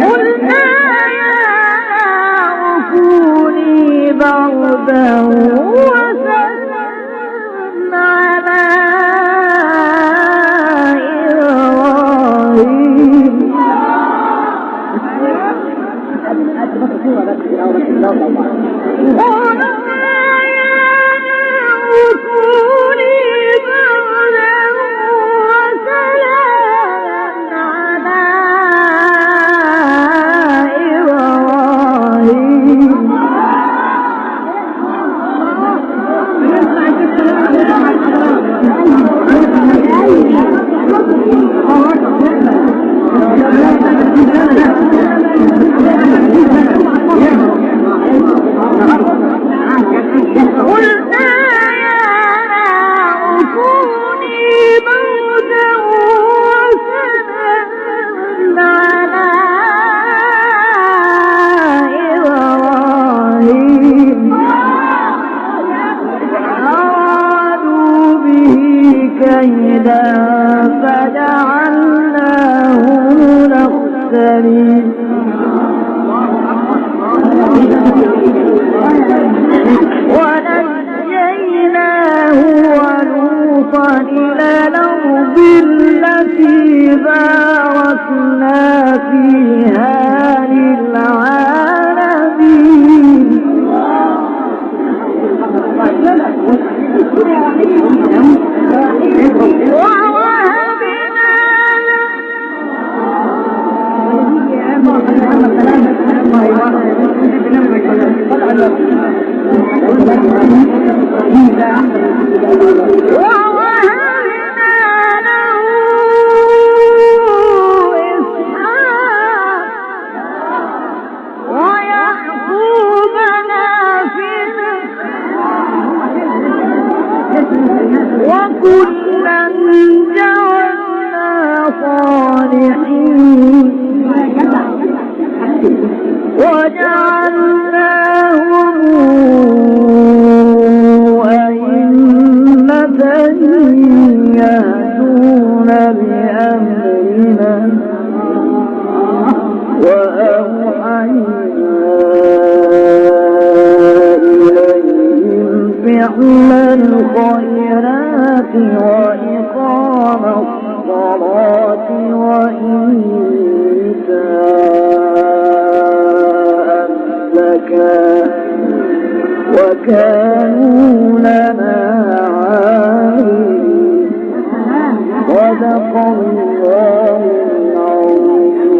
قلنا يا نار كوني بردا وسلاما على إبراهيم كيدا فجعلناهم الأخسرين ونجيناه ولوطا إلى الأرض التي باركنا فيها للعالمين ووهبنا له إسحاق ويعقوب نافلة وكلا جعلنا صالحين وجعلناهم أئمة يهدون بأمرنا وأوحينا إليهم فعل الخيرات وإقام الصلاة وإيتاء الزكاة وكانوا لنا عابدين صدق الله العظيم.